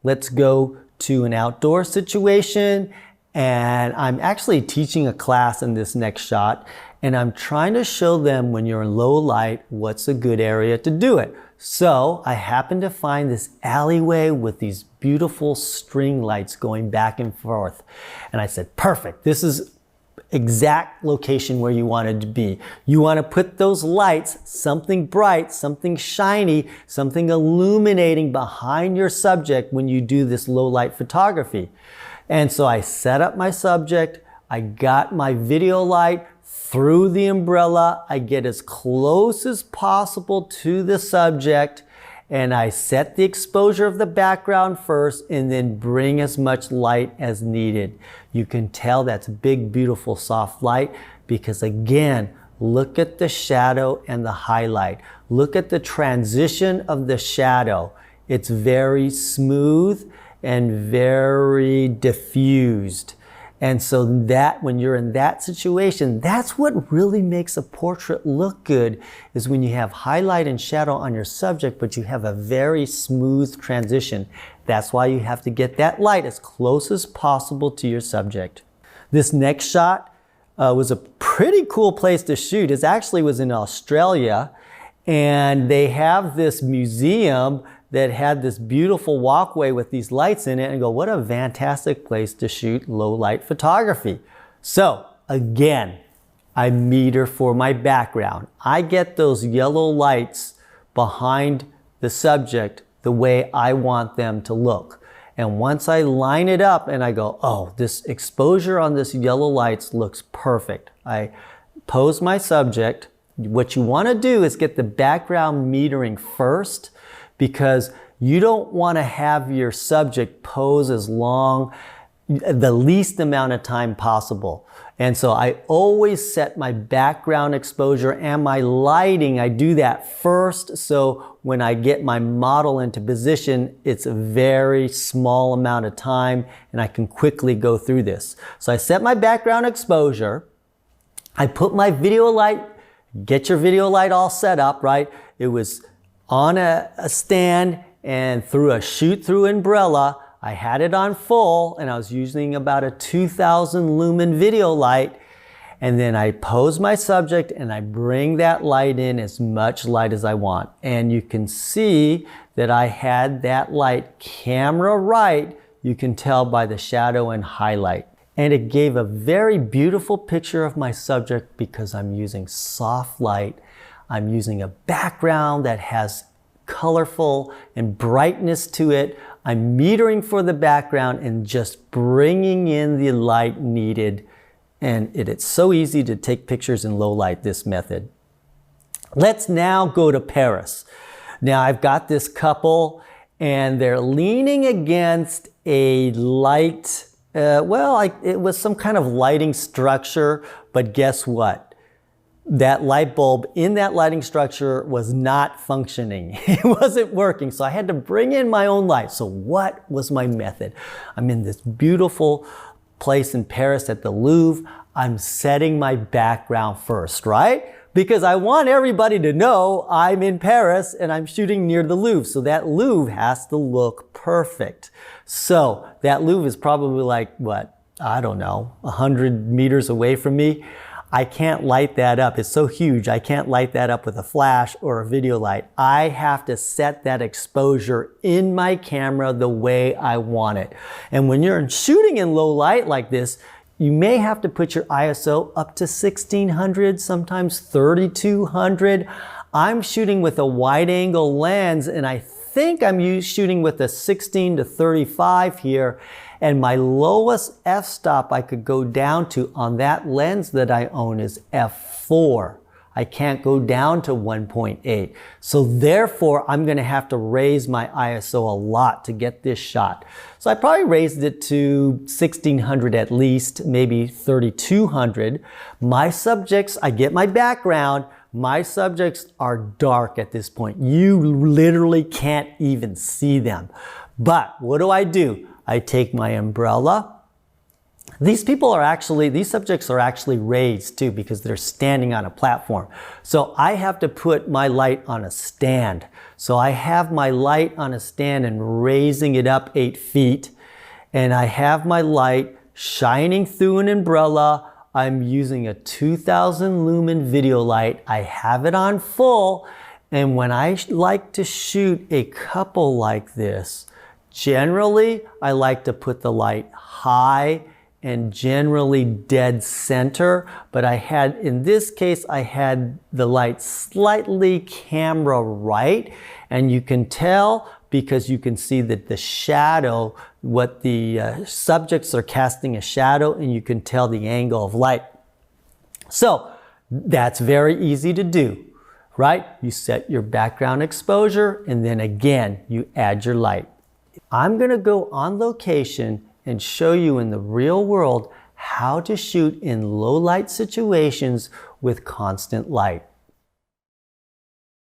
let's go to an outdoor situation. And I'm actually teaching a class in this next shot, and I'm trying to show them when you're in low light, what's a good area to do it. So I happened to find this alleyway with these beautiful string lights going back and forth. And I said, perfect, this is exact location where you wanted to be. You want to put those lights, something bright, something shiny, something illuminating behind your subject when you do this low light photography. And so I set up my subject, I got my video light through the umbrella, I get as close as possible to the subject, and I set the exposure of the background first and then bring as much light as needed. You can tell that's big, beautiful, soft light because again, look at the shadow and the highlight. Look at the transition of the shadow. It's very smooth and very diffused. And so that when you're in that situation, that's what really makes a portrait look good, is when you have highlight and shadow on your subject, but you have a very smooth transition. That's why you have to get that light as close as possible to your subject. This next shot was a pretty cool place to shoot. It actually was in Australia, and they have this museum that had this beautiful walkway with these lights in it, and go, what a fantastic place to shoot low light photography. So again, I meter for my background. I get those yellow lights behind the subject the way I want them to look. And once I line it up and I go, oh, this exposure on this yellow lights looks perfect. I pose my subject. What you want to do is get the background metering first, because you don't want to have your subject pose as long, the least amount of time possible. And so I always set my background exposure and my lighting, I do that first. So when I get my model into position, it's a very small amount of time and I can quickly go through this. So I set my background exposure. I put my video light, get your video light all set up, right? It was on a stand, and through a shoot-through umbrella, I had it on full, and I was using about a 2000 lumen video light. And then I pose my subject and I bring that light in, as much light as I want. And you can see that I had that light camera right. You can tell by the shadow and highlight. And it gave a very beautiful picture of my subject because I'm using soft light. I'm using a background that has colorful and brightness to it. I'm metering for the background and just bringing in the light needed. And it's so easy to take pictures in low light, this method. Let's now go to Paris. Now I've got this couple and they're leaning against a light, it was some kind of lighting structure, but guess what? That light bulb in that lighting structure was not functioning. It wasn't working, so I had to bring in my own light. So what was my method? I'm in this beautiful place in Paris at the Louvre. I'm setting my background first, right? Because I want everybody to know I'm in Paris and I'm shooting near the Louvre. So that Louvre has to look perfect. So that Louvre is probably like, what? I don't know, 100 meters away from me. I can't light that up. It's so huge. I can't light that up with a flash or a video light. I have to set that exposure in my camera the way I want it. And when you're shooting in low light like this, you may have to put your ISO up to 1600, sometimes 3200. I'm shooting with a wide angle lens and I think I'm shooting with a 16 to 35 here. And my lowest f-stop I could go down to on that lens that I own is f4. I can't go down to 1.8. So therefore, I'm gonna have to raise my ISO a lot to get this shot. So I probably raised it to 1600 at least, maybe 3200. My subjects, I get my background, my subjects are dark at this point. You literally can't even see them. But what do? I take my umbrella, These subjects are actually raised too because they're standing on a platform. So I have to put my light on a stand. So I have my light on a stand and raising it up 8 feet. And I have my light shining through an umbrella. I'm using a 2000 lumen video light. I have it on full. And when I like to shoot a couple like this, generally I like to put the light high and generally dead center, but in this case, I had the light slightly camera right, and you can tell because you can see that the shadow, what the subjects are casting a shadow, and you can tell the angle of light. So that's very easy to do, right? You set your background exposure, and then again, you add your light. I'm gonna go on location and show you in the real world how to shoot in low light situations with constant light.